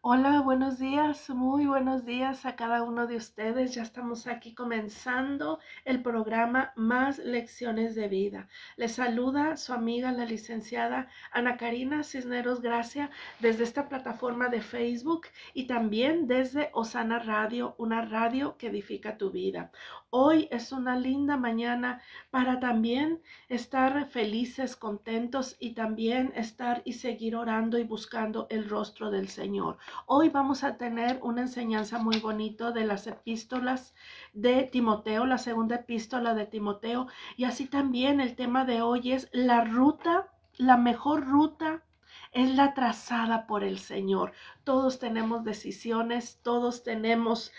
Hola, buenos días, muy buenos días a cada uno de ustedes. Ya estamos aquí comenzando el programa Más Lecciones de Vida. Les saluda su amiga, la licenciada Ana Karina Cisneros Gracia, desde esta plataforma de Facebook y también desde Osana Radio, una radio que edifica tu vida. Hoy es una linda mañana para también estar felices, contentos y también estar y seguir orando y buscando el rostro del Señor. Hoy vamos a tener una enseñanza muy bonita de las epístolas de Timoteo, la segunda epístola de Timoteo, y así también el tema de hoy es la ruta, la mejor ruta es la trazada por el Señor. Todos tenemos decisiones, todos tenemos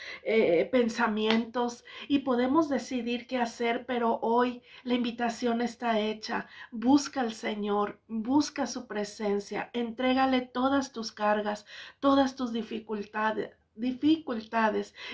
pensamientos y podemos decidir qué hacer, pero hoy la invitación está hecha. Busca al Señor, busca su presencia, entrégale todas tus cargas, todas tus dificultades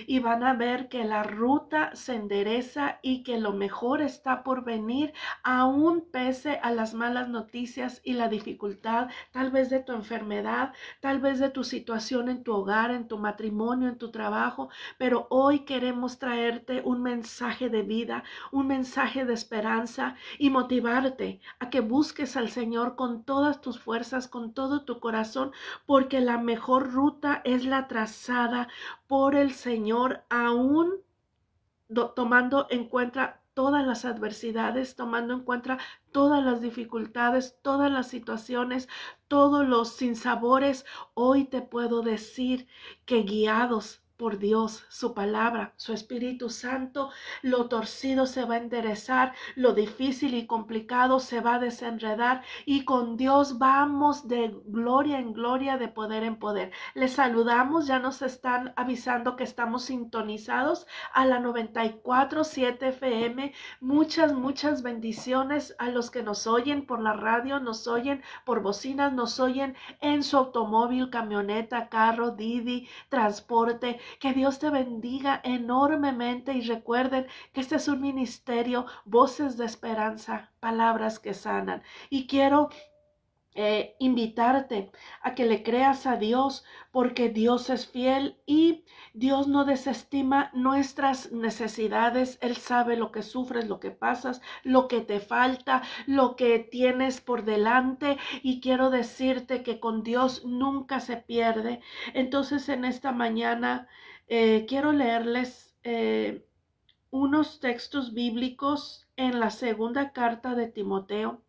y van a ver que la ruta se endereza y que lo mejor está por venir, aún pese a las malas noticias y la dificultad, tal vez de tu enfermedad, tal vez de tu situación en tu hogar, en tu matrimonio, en tu trabajo, pero hoy queremos traerte un mensaje de vida, un mensaje de esperanza y motivarte a que busques al Señor con todas tus fuerzas, con todo tu corazón, porque la mejor ruta es la trazada por el Señor, aún tomando en cuenta todas las adversidades, tomando en cuenta todas las dificultades, todas las situaciones, todos los sinsabores. Hoy te puedo decir que guiados por Dios, su palabra, su Espíritu Santo, lo torcido se va a enderezar, lo difícil y complicado se va a desenredar y con Dios vamos de gloria en gloria, de poder en poder. Les saludamos, ya nos están avisando que estamos sintonizados a la 94.7 FM. Muchas bendiciones a los que nos oyen por la radio, nos oyen por bocinas, nos oyen en su automóvil, camioneta, carro, Didi, transporte. Que Dios te bendiga enormemente y recuerden que este es un ministerio, voces de esperanza, palabras que sanan. Y quiero invitarte a que le creas a Dios, porque Dios es fiel y Dios no desestima nuestras necesidades. Él sabe lo que sufres, lo que pasas, lo que te falta, lo que tienes por delante, y quiero decirte que con Dios nunca se pierde. Entonces en esta mañana quiero leerles unos textos bíblicos en la segunda carta de Timoteo,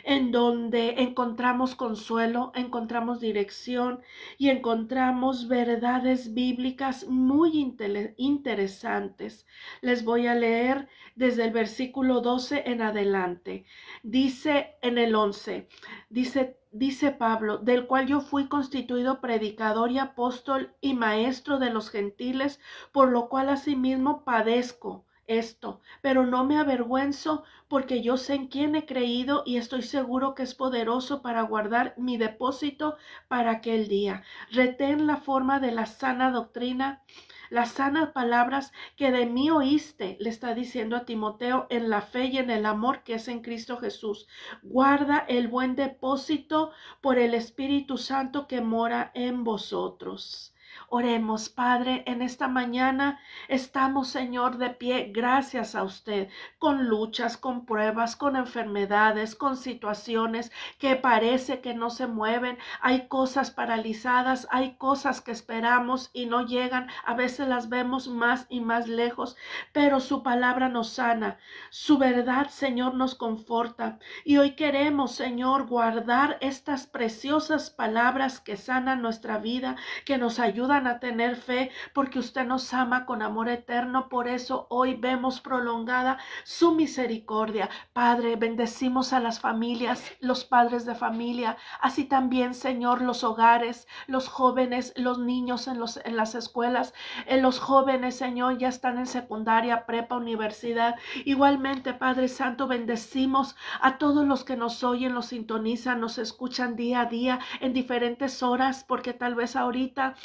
en donde encontramos consuelo, encontramos dirección y encontramos verdades bíblicas muy interesantes. Les voy a leer desde el versículo 12 en adelante. Dice en el 11, dice Pablo, del cual yo fui constituido predicador y apóstol y maestro de los gentiles, por lo cual asimismo padezco esto, pero no me avergüenzo, porque yo sé en quién he creído y estoy seguro que es poderoso para guardar mi depósito para aquel día. Retén la forma de la sana doctrina, las sanas palabras que de mí oíste, le está diciendo a Timoteo, en la fe y en el amor que es en Cristo Jesús. Guarda el buen depósito por el Espíritu Santo que mora en vosotros. Oremos, Padre, en esta mañana estamos, Señor, de pie, gracias a usted, con luchas, con pruebas, con enfermedades, con situaciones que parece que no se mueven. Hay cosas paralizadas, hay cosas que esperamos y no llegan. A veces las vemos más y más lejos, pero su palabra nos sana. Su verdad, Señor, nos conforta. Y hoy queremos, Señor, guardar estas preciosas palabras que sanan nuestra vida, que nos ayudan a tener fe, porque usted nos ama con amor eterno. Por eso hoy vemos prolongada su misericordia. Padre, bendecimos a las familias, los padres de familia, así también, Señor, los hogares, los jóvenes, los niños en las escuelas, los jóvenes, Señor, ya están en secundaria, prepa, universidad. Igualmente, Padre Santo, bendecimos a todos los que nos oyen, nos sintonizan, nos escuchan día a día en diferentes horas, porque tal vez ahorita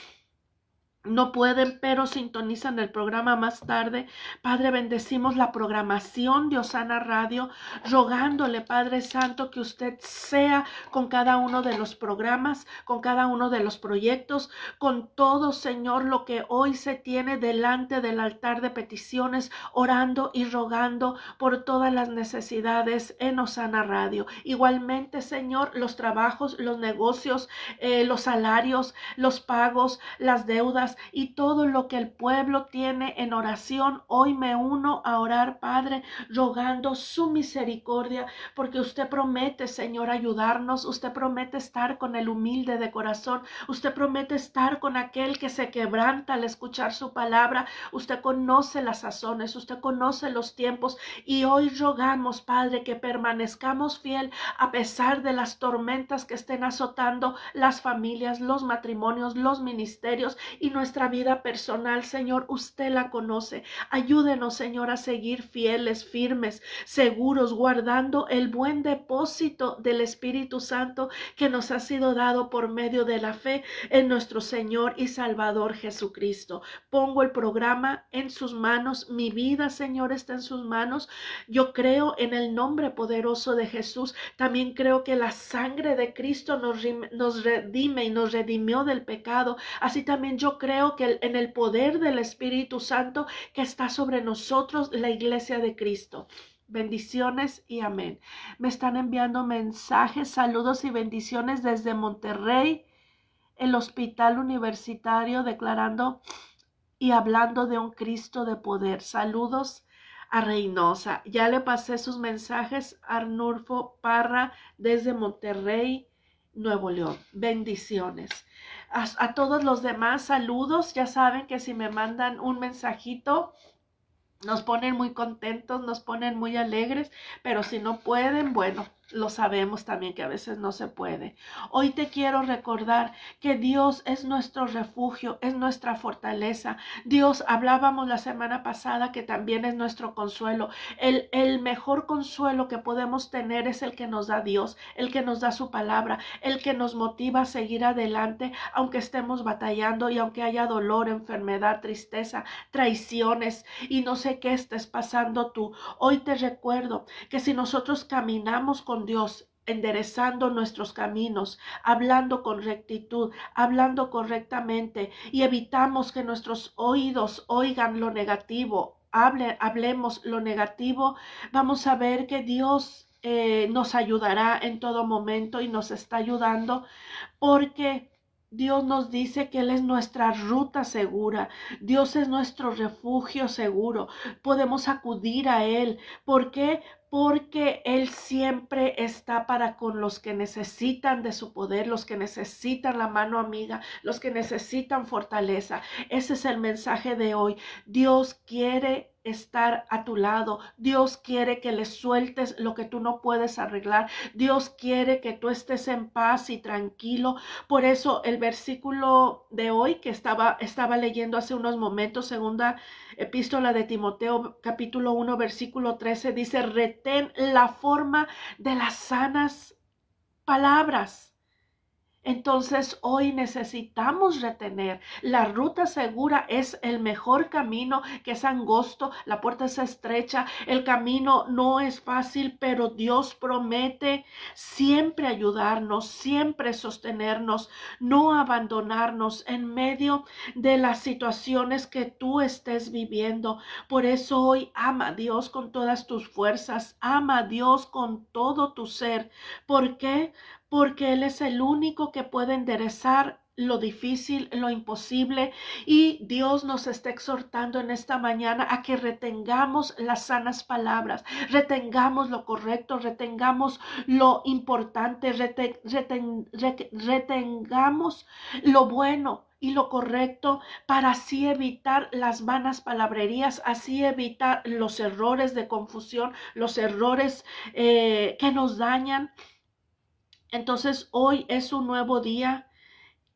no pueden, pero sintonizan el programa más tarde. Padre, bendecimos la programación de Osana Radio, rogándole, Padre Santo, que usted sea con cada uno de los programas, con cada uno de los proyectos, con todo, Señor, lo que hoy se tiene delante del altar de peticiones, orando y rogando por todas las necesidades en Osana Radio. Igualmente, Señor, los trabajos, los negocios, los salarios, los pagos, las deudas y todo lo que el pueblo tiene en oración. Hoy me uno a orar, Padre, rogando su misericordia, porque usted promete, Señor, ayudarnos. Usted promete estar con el humilde de corazón. Usted promete estar con aquel que se quebranta al escuchar su palabra. Usted conoce las sazones, usted conoce los tiempos, y hoy rogamos, Padre, que permanezcamos fiel a pesar de las tormentas que estén azotando las familias, los matrimonios, los ministerios y nuestra vida personal. Señor, usted la conoce. Ayúdenos, Señor, a seguir fieles, firmes, seguros, guardando el buen depósito del Espíritu Santo que nos ha sido dado por medio de la fe en nuestro Señor y Salvador Jesucristo. Pongo el programa en sus manos. Mi vida, Señor, está en sus manos. Yo creo en el nombre poderoso de Jesús. También creo que la sangre de Cristo nos redime y nos redimió del pecado. Así también yo creo que en el poder del Espíritu Santo que está sobre nosotros, la iglesia de Cristo. Bendiciones y amén. Me están enviando mensajes, saludos y bendiciones desde Monterrey, el Hospital Universitario, declarando y hablando de un Cristo de poder. Saludos a Reynosa. Ya le pasé sus mensajes a Arnulfo Parra desde Monterrey, Nuevo León. Bendiciones. A todos los demás, saludos. Ya saben que si me mandan un mensajito, nos ponen muy contentos, nos ponen muy alegres, pero si no pueden, bueno, lo sabemos también que a veces no se puede. Hoy te quiero recordar que Dios es nuestro refugio, es nuestra fortaleza. Dios, hablábamos la semana pasada, que también es nuestro consuelo. El mejor consuelo que podemos tener es el que nos da Dios, el que nos da su palabra, el que nos motiva a seguir adelante, aunque estemos batallando y aunque haya dolor, enfermedad, tristeza, traiciones y no sé qué estés pasando tú. Hoy te recuerdo que si nosotros caminamos con Dios, enderezando nuestros caminos, hablando con rectitud, hablando correctamente, y evitamos que nuestros oídos oigan lo negativo, hablemos lo negativo, vamos a ver que Dios nos ayudará en todo momento y nos está ayudando, porque Dios nos dice que Él es nuestra ruta segura. Dios es nuestro refugio seguro. Podemos acudir a Él. ¿Por qué? Porque Él siempre está para con los que necesitan de su poder, los que necesitan la mano amiga, los que necesitan fortaleza. Ese es el mensaje de hoy. Dios quiere estar a tu lado. Dios quiere que le sueltes lo que tú no puedes arreglar. Dios quiere que tú estés en paz y tranquilo. Por eso el versículo de hoy que estaba leyendo hace unos momentos, segunda epístola de Timoteo, capítulo 1, versículo 13, dice: retén la forma de las sanas palabras. Entonces hoy necesitamos retener. La ruta segura es el mejor camino, que es angosto, la puerta es estrecha, el camino no es fácil, pero Dios promete siempre ayudarnos, siempre sostenernos, no abandonarnos en medio de las situaciones que tú estés viviendo. Por eso hoy ama a Dios con todas tus fuerzas, ama a Dios con todo tu ser. ¿Por qué? Porque Él es el único que puede enderezar lo difícil, lo imposible, y Dios nos está exhortando en esta mañana a que retengamos las sanas palabras, retengamos lo correcto, retengamos lo importante, retengamos lo bueno y lo correcto, para así evitar las vanas palabrerías, así evitar los errores de confusión, los errores que nos dañan. Entonces hoy es un nuevo día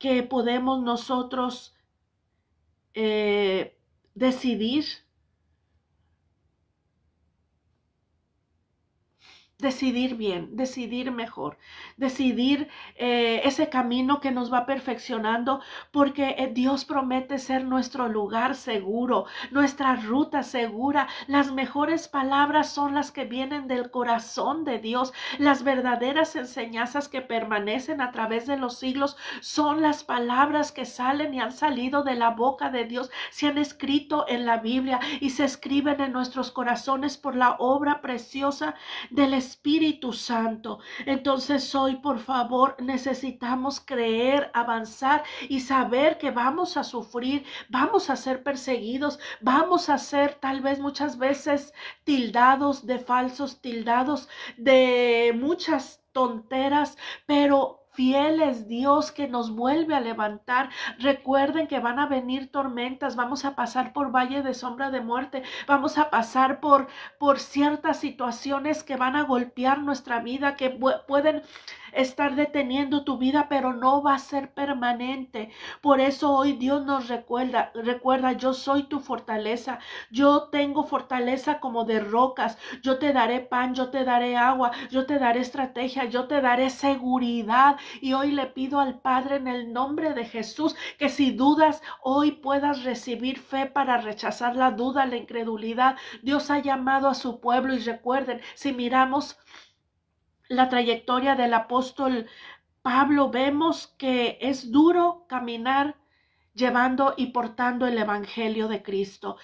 que podemos nosotros decidir decidir bien, decidir mejor, decidir ese camino que nos va perfeccionando, porque Dios promete ser nuestro lugar seguro, nuestra ruta segura. Las mejores palabras son las que vienen del corazón de Dios. Las verdaderas enseñanzas que permanecen a través de los siglos son las palabras que salen y han salido de la boca de Dios, se han escrito en la Biblia y se escriben en nuestros corazones por la obra preciosa del Espíritu Santo. Entonces hoy, por favor, necesitamos creer, avanzar y saber que vamos a sufrir, vamos a ser perseguidos, vamos a ser tal vez muchas veces tildados de falsos, tildados de muchas tonteras, pero fiel es Dios que nos vuelve a levantar. Recuerden que van a venir tormentas, vamos a pasar por valle de sombra de muerte, vamos a pasar por ciertas situaciones que van a golpear nuestra vida, que pueden estar deteniendo tu vida, pero no va a ser permanente. Por eso hoy Dios nos recuerda, yo soy tu fortaleza, yo tengo fortaleza como de rocas, yo te daré pan, yo te daré agua, yo te daré estrategia, yo te daré seguridad. Y hoy le pido al Padre en el nombre de Jesús que si dudas, hoy puedas recibir fe para rechazar la duda, la incredulidad. Dios ha llamado a su pueblo y recuerden, si miramos la trayectoria del apóstol Pablo, vemos que es duro caminar llevando y portando el evangelio de Cristo.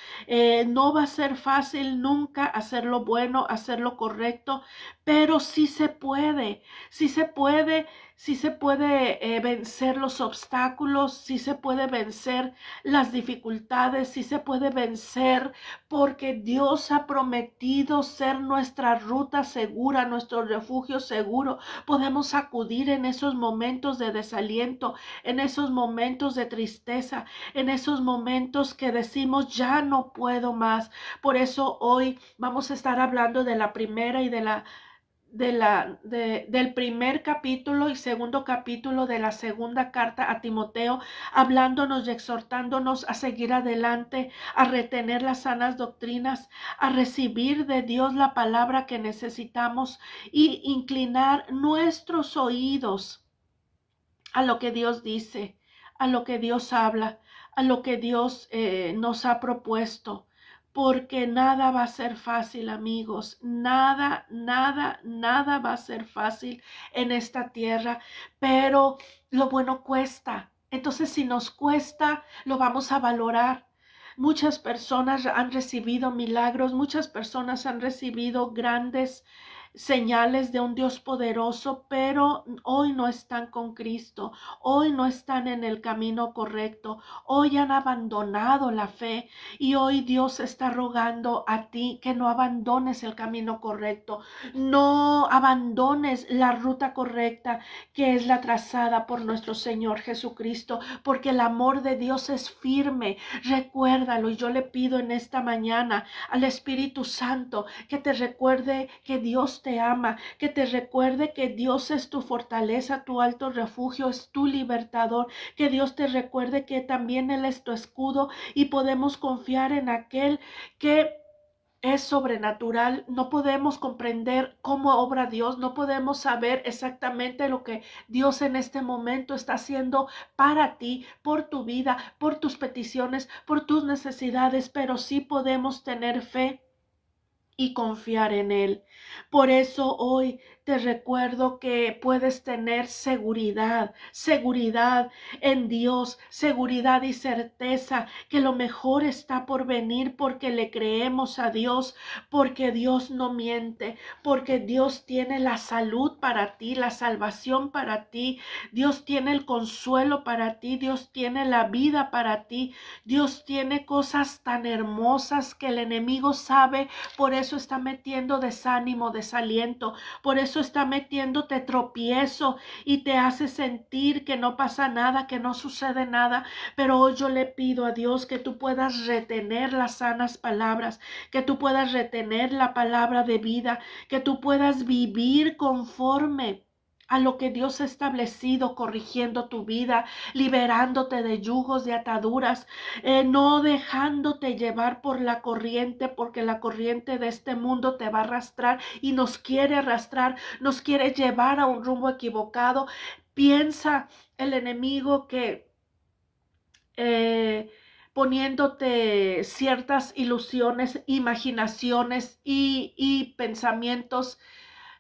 No va a ser fácil nunca hacer lo bueno, hacer lo correcto, pero sí se puede, sí se puede, sí se puede vencer los obstáculos, sí se puede vencer las dificultades, sí se puede vencer, porque Dios ha prometido ser nuestra ruta segura, nuestro refugio seguro. Podemos acudir en esos momentos de desaliento, en esos momentos de tristeza, en esos momentos que decimos ya no puedo más. Por eso hoy vamos a estar hablando de la primera y del primer capítulo y segundo capítulo de la segunda carta a Timoteo, hablándonos y exhortándonos a seguir adelante, a retener las sanas doctrinas, a recibir de Dios la palabra que necesitamos y inclinar nuestros oídos a lo que Dios dice, a lo que Dios habla, a lo que Dios nos ha propuesto. Porque nada va a ser fácil, amigos. Nada, nada, nada va a ser fácil en esta tierra. Pero lo bueno cuesta. Entonces, si nos cuesta, lo vamos a valorar. Muchas personas han recibido milagros. Muchas personas han recibido grandes señales de un Dios poderoso, pero hoy no están con Cristo, hoy no están en el camino correcto, hoy han abandonado la fe y hoy Dios está rogando a ti que no abandones el camino correcto, no abandones la ruta correcta que es la trazada por nuestro Señor Jesucristo, porque el amor de Dios es firme. Recuérdalo, y yo le pido en esta mañana al Espíritu Santo que te recuerde que Dios te ama, que te recuerde que Dios es tu fortaleza, tu alto refugio, es tu libertador, que Dios te recuerde que también Él es tu escudo y podemos confiar en aquel que es sobrenatural. No podemos comprender cómo obra Dios, no podemos saber exactamente lo que Dios en este momento está haciendo para ti, por tu vida, por tus peticiones, por tus necesidades, pero sí podemos tener fe y confiar en Él. Por eso hoy te recuerdo que puedes tener seguridad, seguridad en Dios, seguridad y certeza que lo mejor está por venir, porque le creemos a Dios, porque Dios no miente, porque Dios tiene la salud para ti, la salvación para ti, Dios tiene el consuelo para ti, Dios tiene la vida para ti, Dios tiene cosas tan hermosas que el enemigo sabe. Por eso está metiendo desánimo, desaliento, por eso está metiéndote tropiezo y te hace sentir que no pasa nada, que no sucede nada. Pero hoy yo le pido a Dios que tú puedas retener las sanas palabras, que tú puedas retener la palabra de vida, que tú puedas vivir conforme a lo que Dios ha establecido, corrigiendo tu vida, liberándote de yugos, de ataduras, no dejándote llevar por la corriente, porque la corriente de este mundo te va a arrastrar y nos quiere arrastrar, nos quiere llevar a un rumbo equivocado. Piensa el enemigo que poniéndote ciertas ilusiones, imaginaciones y pensamientos,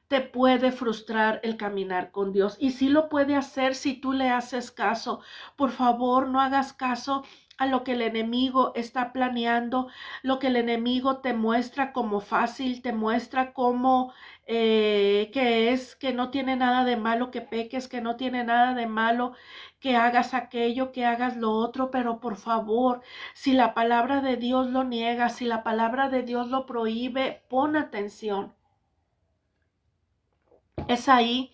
te puede frustrar el caminar con Dios. Y sí lo puede hacer si tú le haces caso. Por favor, no hagas caso a lo que el enemigo está planeando, lo que el enemigo te muestra como fácil, te muestra como que no tiene nada de malo que peques, que no tiene nada de malo que hagas aquello, que hagas lo otro. Pero por favor, si la palabra de Dios lo niega, si la palabra de Dios lo prohíbe, pon atención. Es ahí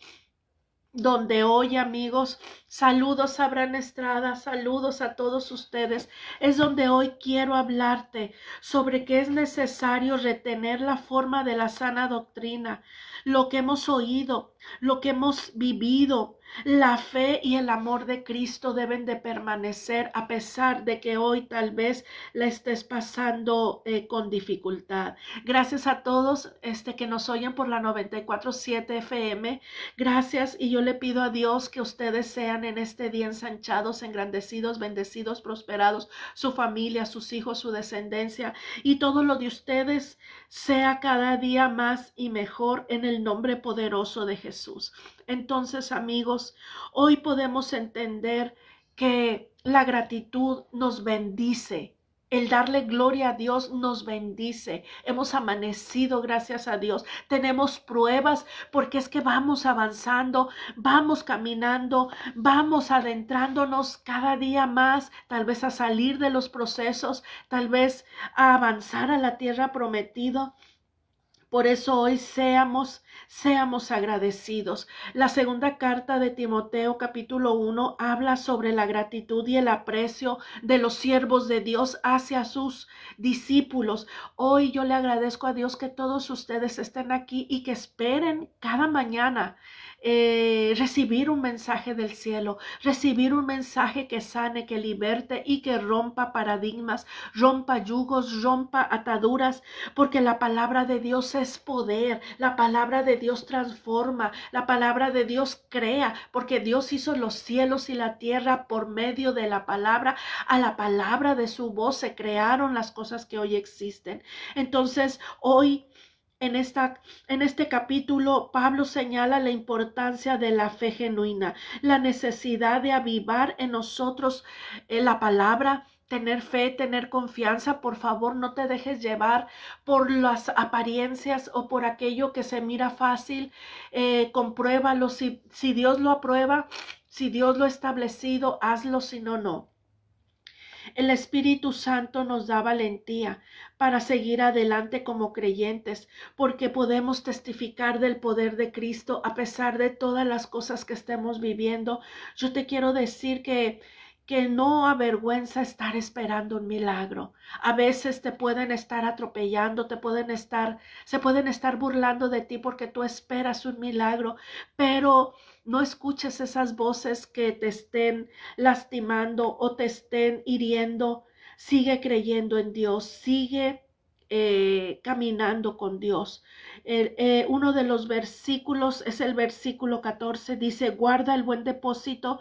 donde hoy, amigos, saludos a Abraham Estrada, saludos a todos ustedes, es donde hoy quiero hablarte sobre que es necesario retener la forma de la sana doctrina, lo que hemos oído, lo que hemos vivido. La fe y el amor de Cristo deben de permanecer a pesar de que hoy tal vez la estés pasando con dificultad. Gracias a todos que nos oyen por la 94.7 FM. Gracias, y yo le pido a Dios que ustedes sean en este día ensanchados, engrandecidos, bendecidos, prosperados, su familia, sus hijos, su descendencia, y todo lo de ustedes sea cada día más y mejor en el nombre poderoso de Jesús. Entonces, amigos, hoy podemos entender que la gratitud nos bendice. El darle gloria a Dios nos bendice. Hemos amanecido, gracias a Dios. Tenemos pruebas porque es que vamos avanzando, vamos caminando, vamos adentrándonos cada día más, tal vez a salir de los procesos, tal vez a avanzar a la tierra prometida. Por eso hoy seamos agradecidos. La segunda carta de Timoteo, capítulo 1, habla sobre la gratitud y el aprecio de los siervos de Dios hacia sus discípulos. Hoy yo le agradezco a Dios que todos ustedes estén aquí y que esperen cada mañana recibir un mensaje del cielo, recibir un mensaje que sane, que liberte y que rompa paradigmas, rompa yugos, rompa ataduras, porque la palabra de Dios es poder, la palabra de Dios transforma, la palabra de Dios crea, porque Dios hizo los cielos y la tierra por medio de la palabra. A la palabra de su voz se crearon las cosas que hoy existen. Entonces, hoy en este capítulo, Pablo señala la importancia de la fe genuina, la necesidad de avivar en nosotros la palabra, tener fe, tener confianza. Por favor, no te dejes llevar por las apariencias o por aquello que se mira fácil. Compruébalo. Si Dios lo aprueba, si Dios lo ha establecido, hazlo, si no, no. El Espíritu Santo nos da valentía para seguir adelante como creyentes, porque podemos testificar del poder de Cristo a pesar de todas las cosas que estemos viviendo. Yo te quiero decir que no avergüenza estar esperando un milagro. A veces te pueden estar atropellando, se pueden estar burlando de ti porque tú esperas un milagro, pero no escuches esas voces que te estén lastimando o te estén hiriendo. Sigue creyendo en Dios, sigue caminando con Dios. Uno de los versículos es el versículo 14, dice: guarda el buen depósito,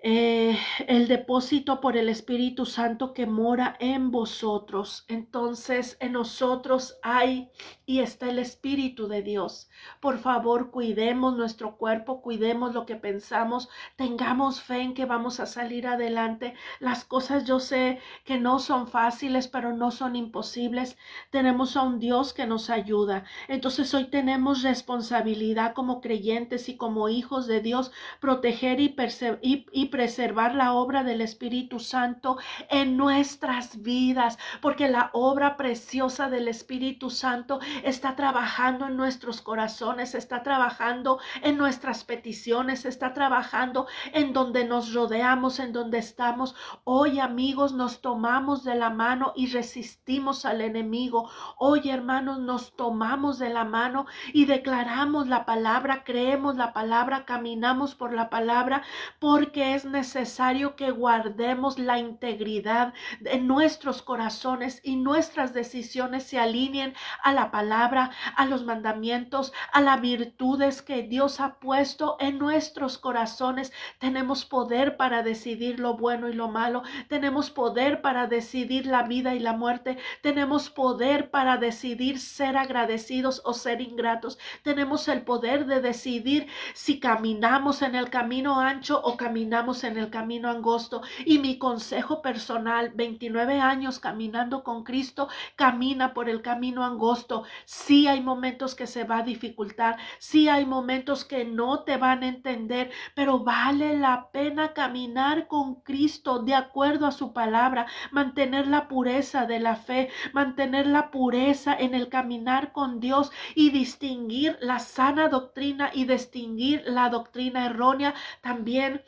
el depósito por el Espíritu Santo que mora en vosotros. Entonces en nosotros hay y está el Espíritu de Dios. Por favor, cuidemos nuestro cuerpo, cuidemos lo que pensamos, tengamos fe en que vamos a salir adelante. Las cosas yo sé que no son fáciles, pero no son imposibles. Tenemos a un Dios que nos ayuda. Entonces hoy tenemos responsabilidad como creyentes y como hijos de Dios, proteger y preservar la obra del Espíritu Santo en nuestras vidas, porque la obra preciosa del Espíritu Santo está trabajando en nuestros corazones, está trabajando en nuestras peticiones, está trabajando en donde nos rodeamos, en donde estamos. Hoy, amigos, nos tomamos de la mano y resistimos al enemigo. Hoy, hermanos, nos tomamos de la mano y declaramos la palabra, creemos la palabra, caminamos por la palabra, porque es necesario que guardemos la integridad de nuestros corazones y nuestras decisiones se alineen a la palabra, a los mandamientos, a las virtudes que Dios ha puesto en nuestros corazones. Tenemos poder para decidir lo bueno y lo malo. Tenemos poder para decidir la vida y la muerte. Tenemos poder para decidir ser agradecidos o ser ingratos. Tenemos el poder de decidir si caminamos en el camino ancho o caminamos en el camino angosto. Y mi consejo personal, 29 años caminando con Cristo, camina por el camino angosto. Sí hay momentos que se va a dificultar, sí hay momentos que no te van a entender, pero vale la pena caminar con Cristo de acuerdo a su palabra, mantener la pureza de la fe, mantener la pureza en el caminar con Dios y distinguir la sana doctrina y distinguir la doctrina errónea. También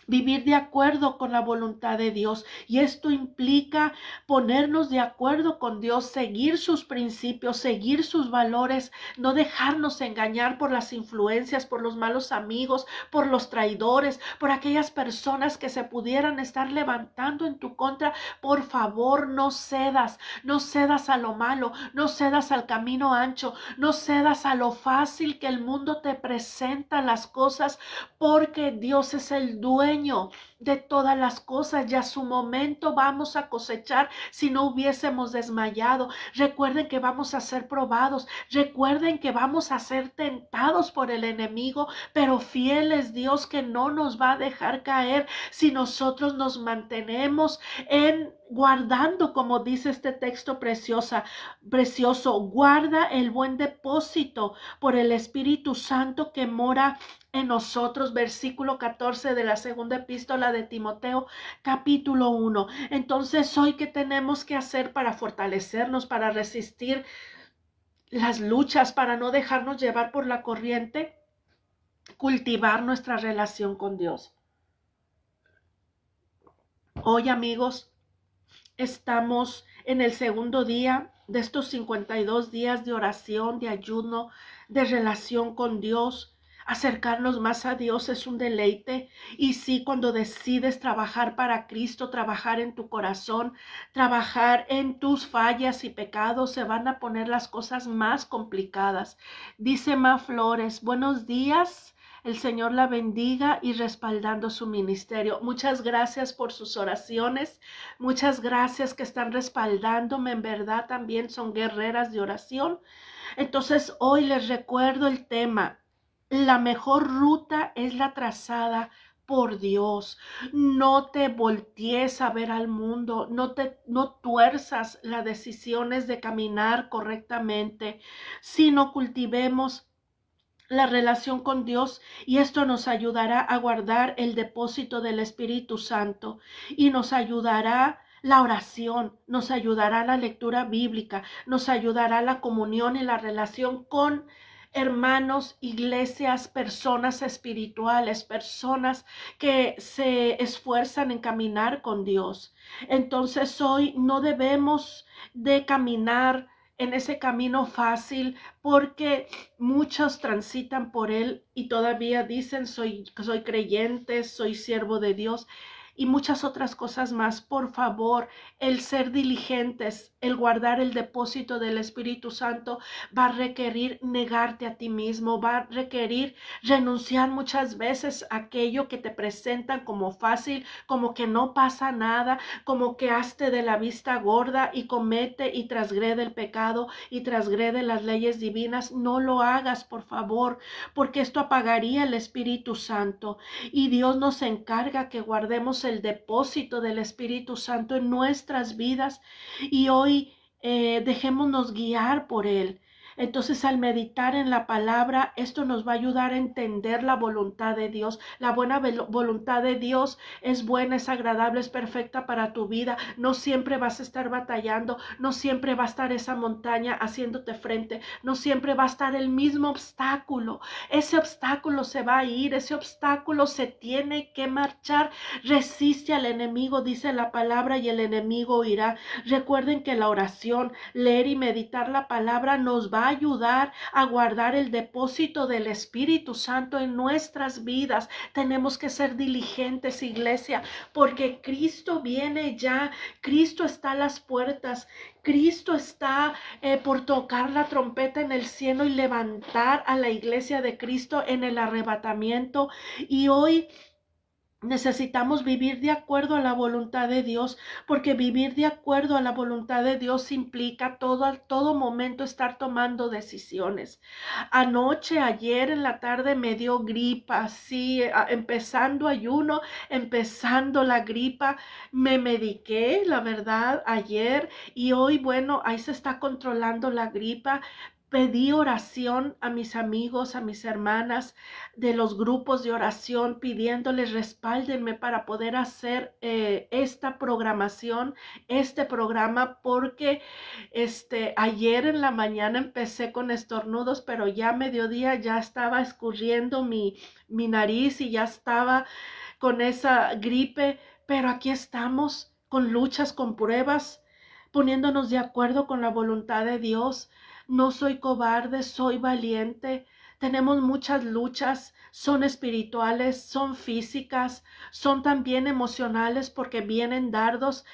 vivir de acuerdo con la voluntad de Dios, y esto implica ponernos de acuerdo con Dios, seguir sus principios, seguir sus valores, no dejarnos engañar por las influencias, por los malos amigos, por los traidores, por aquellas personas que se pudieran estar levantando en tu contra. Por favor, no cedas a lo malo, no cedas al camino ancho, no cedas a lo fácil que el mundo te presenta las cosas, porque Dios es el dueño de todas las cosas y a su momento vamos a cosechar si no hubiésemos desmayado. Recuerden que vamos a ser probados, recuerden que vamos a ser tentados por el enemigo, pero fiel es Dios que no nos va a dejar caer si nosotros nos mantenemos en guardando, como dice este texto precioso, guarda el buen depósito por el Espíritu Santo que mora en nosotros. Versículo 14 de la segunda epístola de Timoteo, capítulo 1. Entonces, hoy, ¿qué tenemos que hacer para fortalecernos, para resistir las luchas, para no dejarnos llevar por la corriente? Cultivar nuestra relación con Dios. Hoy, amigos, estamos en el segundo día de estos 52 días de oración, de ayuno, de relación con Dios. Acercarnos más a Dios es un deleite, y sí, cuando decides trabajar para Cristo, trabajar en tu corazón, trabajar en tus fallas y pecados, se van a poner las cosas más complicadas. Dice Ma Flores, buenos días. El Señor la bendiga y respaldando su ministerio. Muchas gracias por sus oraciones. Muchas gracias que están respaldándome. En verdad también son guerreras de oración. Entonces hoy les recuerdo el tema. La mejor ruta es la trazada por Dios. No te voltees a ver al mundo. No tuerzas las decisiones de caminar correctamente, sino cultivemos la relación con Dios, y esto nos ayudará a guardar el depósito del Espíritu Santo, y nos ayudará la oración, nos ayudará la lectura bíblica, nos ayudará la comunión y la relación con hermanos, iglesias, personas espirituales, personas que se esfuerzan en caminar con Dios. Entonces hoy no debemos de caminar en ese camino fácil, porque muchos transitan por él y todavía dicen soy creyente, soy siervo de Dios y muchas otras cosas más. Por favor, el ser diligentes, el guardar el depósito del Espíritu Santo va a requerir negarte a ti mismo, va a requerir renunciar muchas veces a aquello que te presentan como fácil, como que no pasa nada, como que hazte de la vista gorda y comete y transgrede el pecado y transgrede las leyes divinas. No lo hagas, por favor, porque esto apagaría el Espíritu Santo, y Dios nos encarga que guardemos el depósito del Espíritu Santo en nuestras vidas, y hoy dejémonos guiar por él. Entonces, al meditar en la palabra, esto nos va a ayudar a entender la voluntad de Dios. La buena voluntad de Dios es buena, es agradable, es perfecta para tu vida. No siempre vas a estar batallando, no siempre va a estar esa montaña haciéndote frente, no siempre va a estar el mismo obstáculo. Ese obstáculo se va a ir, ese obstáculo se tiene que marchar. Resiste al enemigo, dice la palabra, y el enemigo irá. Recuerden que la oración, leer y meditar la palabra nos va a ayudar a guardar el depósito del Espíritu Santo en nuestras vidas. Tenemos que ser diligentes, iglesia, porque Cristo viene ya. Cristo está a las puertas. Cristo está por tocar la trompeta en el cielo y levantar a la iglesia de Cristo en el arrebatamiento. Y hoy necesitamos vivir de acuerdo a la voluntad de Dios, porque vivir de acuerdo a la voluntad de Dios implica todo momento estar tomando decisiones. Ayer en la tarde me dio gripa, sí, empezando ayuno, empezando la gripa, me mediqué, la verdad, ayer, y hoy, bueno, ahí se está controlando la gripa. Pedí oración a mis amigos, a mis hermanas de los grupos de oración, pidiéndoles respáldenme para poder hacer esta programación, este programa, porque ayer en la mañana empecé con estornudos, pero ya a mediodía ya estaba escurriendo mi nariz y ya estaba con esa gripe, pero aquí estamos con luchas, con pruebas, poniéndonos de acuerdo con la voluntad de Dios. No soy cobarde, soy valiente. Tenemos muchas luchas, son espirituales, son físicas, son también emocionales porque vienen dardos.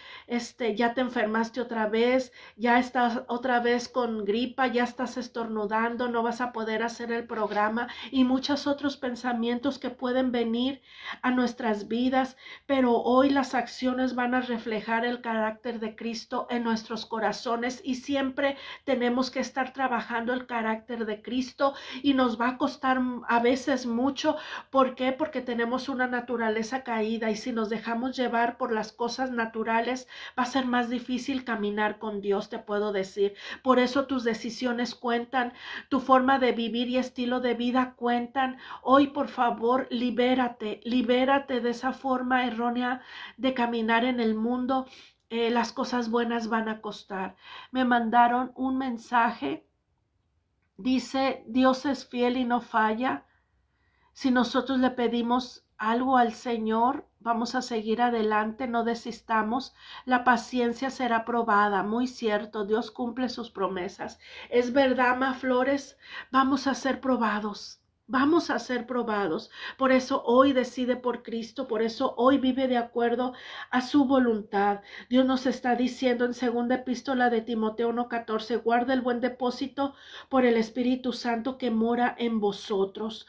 Ya te enfermaste otra vez, ya estás otra vez con gripa, ya estás estornudando, no vas a poder hacer el programa y muchos otros pensamientos que pueden venir a nuestras vidas, pero hoy las acciones van a reflejar el carácter de Cristo en nuestros corazones y siempre tenemos que estar trabajando el carácter de Cristo y nos va a costar a veces mucho. ¿Por qué? Porque tenemos una naturaleza caída y si nos dejamos llevar por las cosas naturales va a ser más difícil caminar con Dios, te puedo decir. Por eso tus decisiones cuentan, tu forma de vivir y estilo de vida cuentan. Hoy, por favor, libérate de esa forma errónea de caminar en el mundo. Las cosas buenas van a costar. Me mandaron un mensaje. Dice, Dios es fiel y no falla. Si nosotros le pedimos algo al Señor, vamos a seguir adelante, no desistamos. La paciencia será probada, muy cierto, Dios cumple sus promesas. Es verdad, Ma Flores, vamos a ser probados. Vamos a ser probados. Por eso hoy decide por Cristo, por eso hoy vive de acuerdo a su voluntad. Dios nos está diciendo en segunda epístola de Timoteo 1:14, guarda el buen depósito por el Espíritu Santo que mora en vosotros.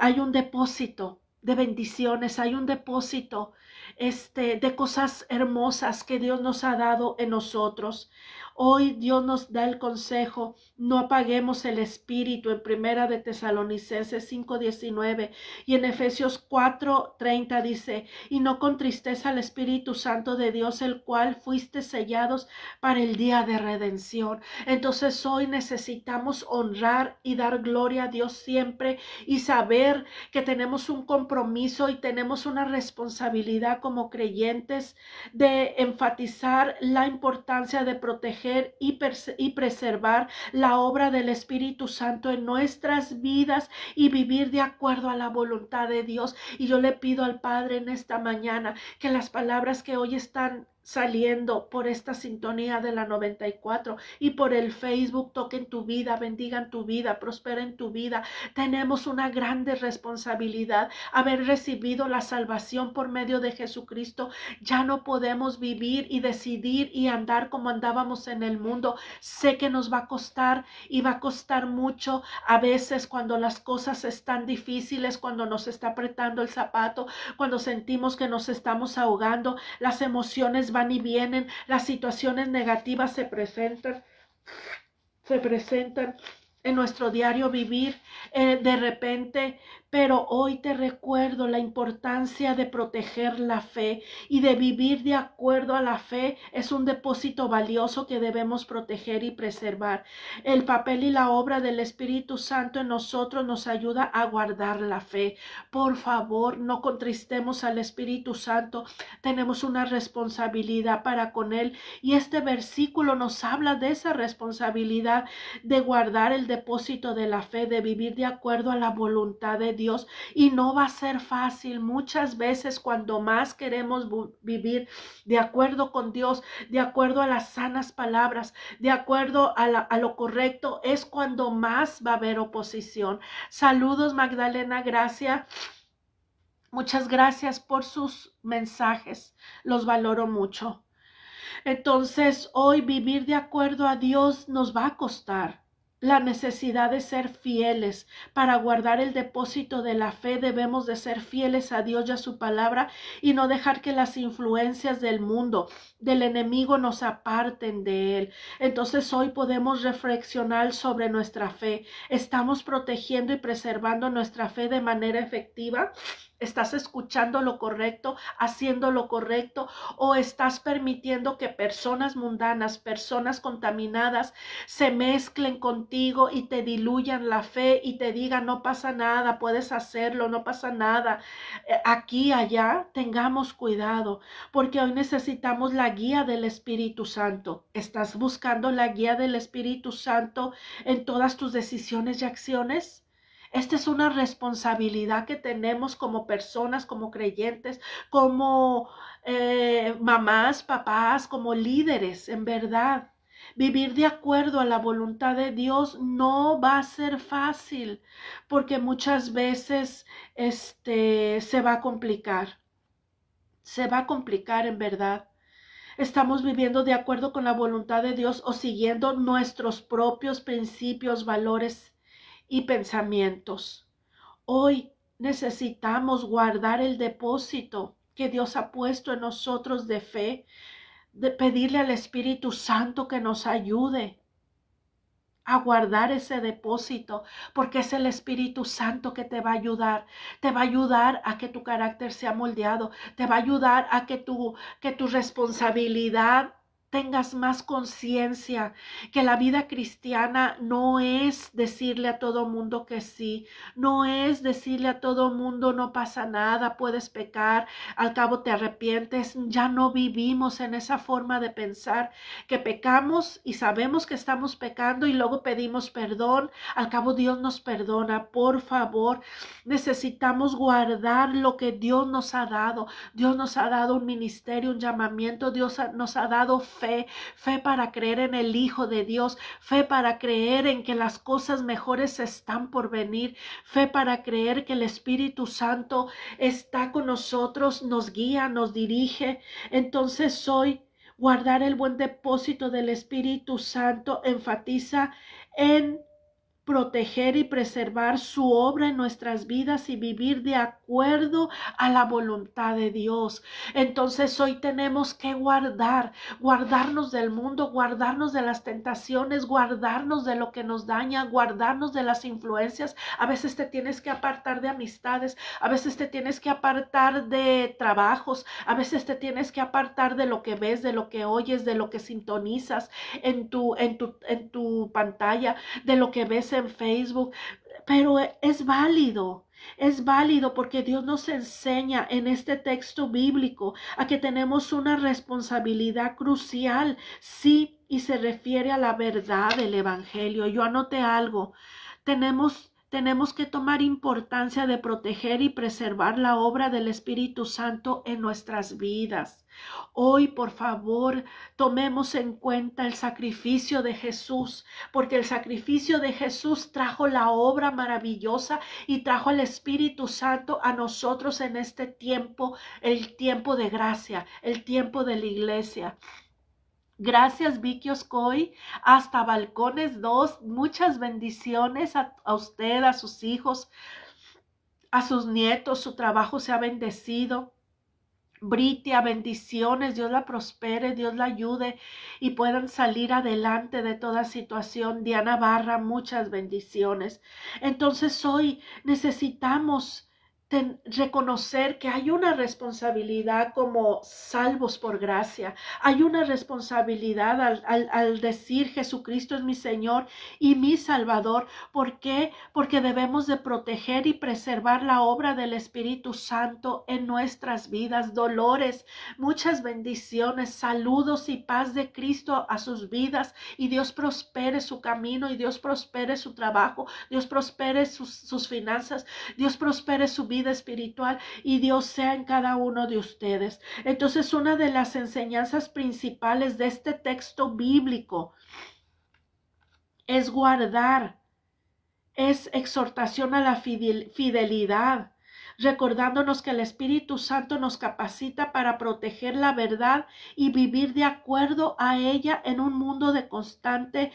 Hay un depósito de bendiciones, hay un depósito de cosas hermosas que Dios nos ha dado en nosotros. Hoy Dios nos da el consejo, no apaguemos el espíritu en primera de Tesalonicenses 5:19 y en Efesios 4:30 dice, y no con tristeza al Espíritu Santo de Dios, el cual fuiste sellados para el día de redención. Entonces hoy necesitamos honrar y dar gloria a Dios siempre y saber que tenemos un compromiso y tenemos una responsabilidad como creyentes de enfatizar la importancia de proteger y preservar la obra del Espíritu Santo en nuestras vidas y vivir de acuerdo a la voluntad de Dios. Y yo le pido al Padre en esta mañana que las palabras que hoy están saliendo por esta sintonía de la 94 y por el Facebook toquen tu vida, bendigan tu vida, prosperen tu vida. Tenemos una grande responsabilidad, haber recibido la salvación por medio de Jesucristo. Ya no podemos vivir y decidir y andar como andábamos en el mundo. Sé que nos va a costar y va a costar mucho a veces cuando las cosas están difíciles, cuando nos está apretando el zapato, cuando sentimos que nos estamos ahogando, las emociones van y vienen, las situaciones negativas se presentan en nuestro diario vivir de repente, Pero hoy te recuerdo la importancia de proteger la fe y de vivir de acuerdo a la fe. Es un depósito valioso que debemos proteger y preservar. El papel y la obra del Espíritu Santo en nosotros nos ayuda a guardar la fe. Por favor, no contristemos al Espíritu Santo. Tenemos una responsabilidad para con Él, y este versículo nos habla de esa responsabilidad de guardar el depósito de la fe, de vivir de acuerdo a la voluntad de Dios. Y no va a ser fácil. Muchas veces cuando más queremos vivir de acuerdo con Dios, de acuerdo a las sanas palabras, de acuerdo a lo correcto, es cuando más va a haber oposición. Saludos, Magdalena Gracia. Muchas gracias por sus mensajes. Los valoro mucho. Entonces, hoy vivir de acuerdo a Dios nos va a costar. La necesidad de ser fieles. Para guardar el depósito de la fe debemos de ser fieles a Dios y a su palabra, y no dejar que las influencias del mundo, del enemigo, nos aparten de él. Entonces hoy podemos reflexionar sobre nuestra fe. ¿Estamos protegiendo y preservando nuestra fe de manera efectiva? ¿Estás escuchando lo correcto, haciendo lo correcto, o estás permitiendo que personas mundanas, personas contaminadas, se mezclen contigo y te diluyan la fe y te digan no pasa nada, puedes hacerlo, no pasa nada? Aquí, allá, tengamos cuidado, porque hoy necesitamos la guía del Espíritu Santo. ¿Estás buscando la guía del Espíritu Santo en todas tus decisiones y acciones? Esta es una responsabilidad que tenemos como personas, como creyentes, como mamás, papás, como líderes, en verdad. Vivir de acuerdo a la voluntad de Dios no va a ser fácil, porque muchas veces se va a complicar. Se va a complicar, en verdad. ¿Estamos viviendo de acuerdo con la voluntad de Dios o siguiendo nuestros propios principios, valores y pensamientos? Hoy necesitamos guardar el depósito que Dios ha puesto en nosotros de fe, de pedirle al Espíritu Santo que nos ayude a guardar ese depósito, porque es el Espíritu Santo que te va a ayudar a que tu carácter sea moldeado, te va a ayudar a que tu responsabilidad tengas más conciencia, que la vida cristiana no es decirle a todo mundo que sí, no es decirle a todo mundo no pasa nada, puedes pecar, al cabo te arrepientes. Ya no vivimos en esa forma de pensar, que pecamos y sabemos que estamos pecando y luego pedimos perdón, al cabo Dios nos perdona. Por favor, necesitamos guardar lo que Dios nos ha dado. Dios nos ha dado un ministerio, un llamamiento, Dios nos ha dado fe para creer en el Hijo de Dios, fe para creer en que las cosas mejores están por venir, fe para creer que el Espíritu Santo está con nosotros, nos guía, nos dirige. Entonces hoy guardar el buen depósito del Espíritu Santo enfatiza en proteger y preservar su obra en nuestras vidas y vivir de acuerdo a la voluntad de Dios. Entonces hoy tenemos que guardarnos del mundo, guardarnos de las tentaciones, guardarnos de lo que nos daña, guardarnos de las influencias. A veces te tienes que apartar de amistades, a veces te tienes que apartar de trabajos, a veces te tienes que apartar de lo que ves, de lo que oyes, de lo que sintonizas en tu pantalla, de lo que ves en Facebook. Pero es válido porque Dios nos enseña en este texto bíblico a que tenemos una responsabilidad crucial, sí, y se refiere a la verdad del Evangelio. Yo anoté algo. Tenemos que tomar importancia de proteger y preservar la obra del Espíritu Santo en nuestras vidas. Hoy, por favor, tomemos en cuenta el sacrificio de Jesús, porque el sacrificio de Jesús trajo la obra maravillosa y trajo el Espíritu Santo a nosotros en este tiempo, el tiempo de gracia, el tiempo de la iglesia. Gracias, Vicky Oscoy, hasta Balcones 2. Muchas bendiciones a usted, a sus hijos, a sus nietos. Su trabajo sea bendecido. Britia, bendiciones, Dios la prospere, Dios la ayude y puedan salir adelante de toda situación. Diana Barra, muchas bendiciones. Entonces hoy necesitamos reconocer que hay una responsabilidad como salvos por gracia. Hay una responsabilidad al decir Jesucristo es mi Señor y mi Salvador. ¿Por qué? Porque debemos de proteger y preservar la obra del Espíritu Santo en nuestras vidas. Dolores, muchas bendiciones, saludos y paz de Cristo a sus vidas, y Dios prospere su camino, y Dios prospere su trabajo, Dios prospere sus finanzas, Dios prospere su vida espiritual, y Dios sea en cada uno de ustedes. Entonces, una de las enseñanzas principales de este texto bíblico es guardar, es exhortación a la fidelidad, recordándonos que el Espíritu Santo nos capacita para proteger la verdad y vivir de acuerdo a ella en un mundo de constante,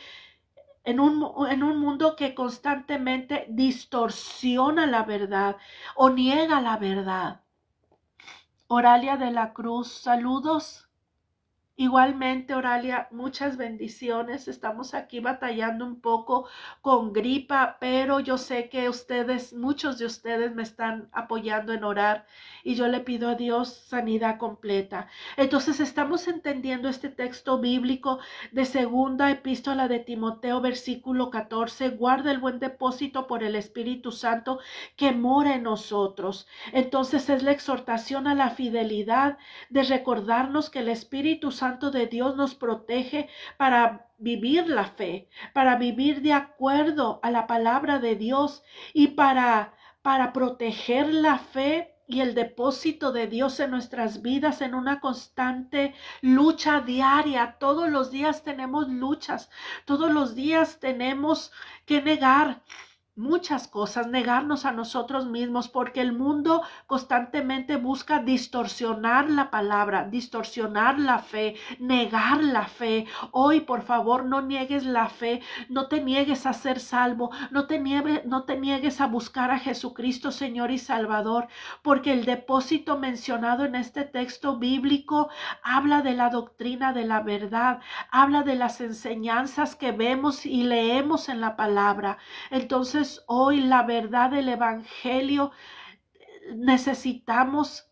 en un mundo que constantemente distorsiona la verdad o niega la verdad. Oralia de la Cruz, saludos. Igualmente, Oralia, muchas bendiciones. Estamos aquí batallando un poco con gripa, pero yo sé que ustedes, muchos de ustedes me están apoyando en orar, y yo le pido a Dios sanidad completa. Entonces estamos entendiendo este texto bíblico de segunda epístola de Timoteo, versículo 14. Guarda el buen depósito por el Espíritu Santo que mora en nosotros. Entonces es la exhortación a la fidelidad, de recordarnos que el Espíritu Santo de Dios nos protege para vivir la fe, para vivir de acuerdo a la palabra de Dios, y para proteger la fe y el depósito de Dios en nuestras vidas en una constante lucha diaria. Todos los días tenemos luchas, todos los días tenemos que negar muchas cosas, negarnos a nosotros mismos, porque el mundo constantemente busca distorsionar la palabra, distorsionar la fe, negar la fe. Hoy, por favor, no niegues la fe, no te niegues a ser salvo, no te niegues a buscar a Jesucristo, Señor y Salvador, porque el depósito mencionado en este texto bíblico habla de la doctrina de la verdad, habla de las enseñanzas que vemos y leemos en la palabra. Entonces, hoy la verdad del Evangelio, necesitamos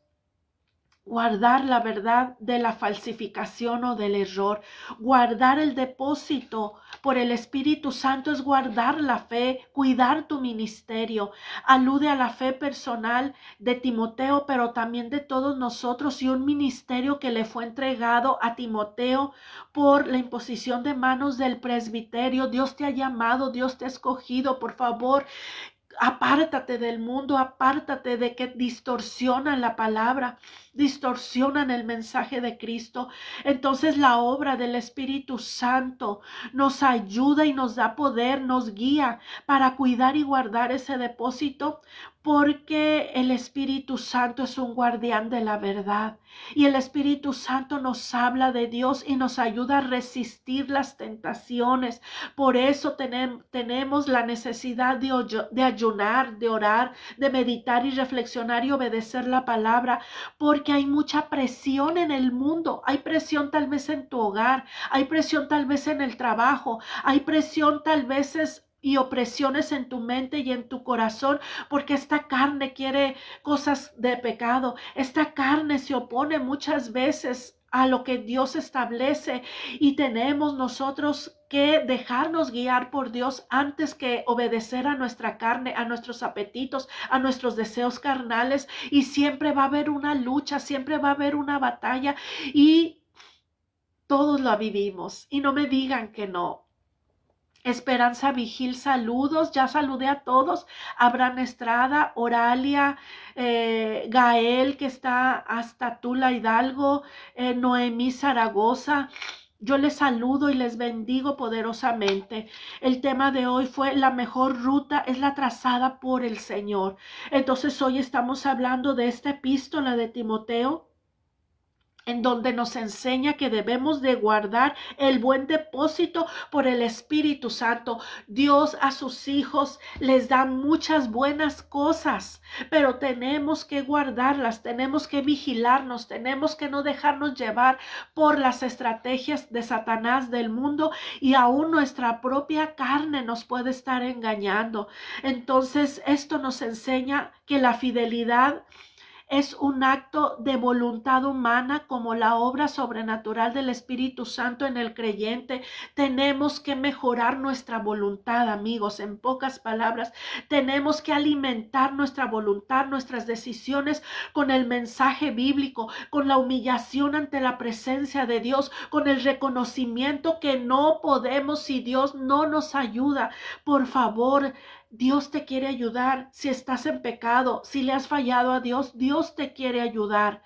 guardar la verdad de la falsificación o del error. Guardar el depósito por el Espíritu Santo es guardar la fe, cuidar tu ministerio. Alude a la fe personal de Timoteo, pero también de todos nosotros, y un ministerio que le fue entregado a Timoteo por la imposición de manos del presbiterio. Dios te ha llamado, Dios te ha escogido. Por favor, apártate del mundo, apártate de que distorsionan la palabra, distorsionan el mensaje de Cristo. Entonces la obra del Espíritu Santo nos ayuda y nos da poder, nos guía para cuidar y guardar ese depósito, porque el Espíritu Santo es un guardián de la verdad, y el Espíritu Santo nos habla de Dios y nos ayuda a resistir las tentaciones. Por eso tenemos la necesidad de ayunar, de orar, de meditar y reflexionar y obedecer la palabra, porque hay mucha presión en el mundo. Hay presión tal vez en tu hogar, hay presión tal vez en el trabajo, hay presión tal vez y opresiones en tu mente y en tu corazón, porque esta carne quiere cosas de pecado. Esta carne se opone muchas veces a lo que Dios establece, y tenemos nosotros que dejarnos guiar por Dios antes que obedecer a nuestra carne, a nuestros apetitos, a nuestros deseos carnales. Y siempre va a haber una lucha, siempre va a haber una batalla, y todos la vivimos, y no me digan que no. Esperanza Vigil, saludos, ya saludé a todos. Abraham Estrada, Oralia, Gael, que está hasta Tula Hidalgo, Noemí Zaragoza. Yo les saludo y les bendigo poderosamente. El tema de hoy fue: la mejor ruta es la trazada por el Señor. Entonces hoy estamos hablando de esta epístola de Timoteo, en donde nos enseña que debemos de guardar el buen depósito por el Espíritu Santo. Dios a sus hijos les da muchas buenas cosas, pero tenemos que guardarlas, tenemos que vigilarnos, tenemos que no dejarnos llevar por las estrategias de Satanás del mundo, y aún nuestra propia carne nos puede estar engañando. Entonces, esto nos enseña que la fidelidad es un acto de voluntad humana, como la obra sobrenatural del Espíritu Santo en el creyente. Tenemos que mejorar nuestra voluntad, amigos. En pocas palabras, tenemos que alimentar nuestra voluntad, nuestras decisiones con el mensaje bíblico, con la humillación ante la presencia de Dios, con el reconocimiento que no podemos si Dios no nos ayuda. Por favor, Dios te quiere ayudar. Si estás en pecado, si le has fallado a Dios, Dios te quiere ayudar.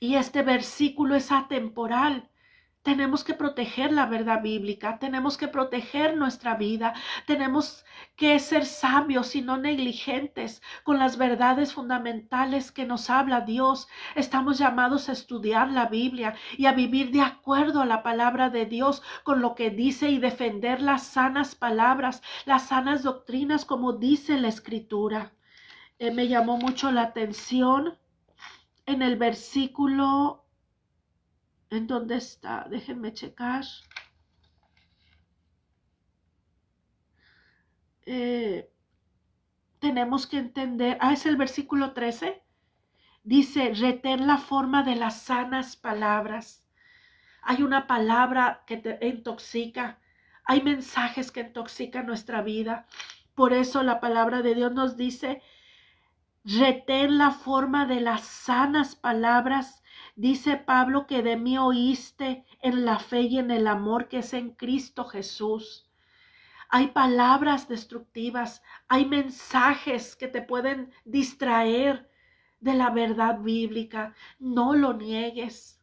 Y este versículo es atemporal. Tenemos que proteger la verdad bíblica, tenemos que proteger nuestra vida, tenemos que ser sabios y no negligentes con las verdades fundamentales que nos habla Dios. Estamos llamados a estudiar la Biblia y a vivir de acuerdo a la palabra de Dios, con lo que dice, y defender las sanas palabras, las sanas doctrinas, como dice la Escritura. Me llamó mucho la atención en el versículo. ¿En dónde está? Déjenme checar. Tenemos que entender. Es el versículo 13. Dice, retén la forma de las sanas palabras. Hay una palabra que te intoxica. Hay mensajes que intoxican nuestra vida. Por eso la palabra de Dios nos dice, retén la forma de las sanas palabras. Dice Pablo que de mí oíste en la fe y en el amor que es en Cristo Jesús. Hay palabras destructivas, hay mensajes que te pueden distraer de la verdad bíblica. No lo niegues.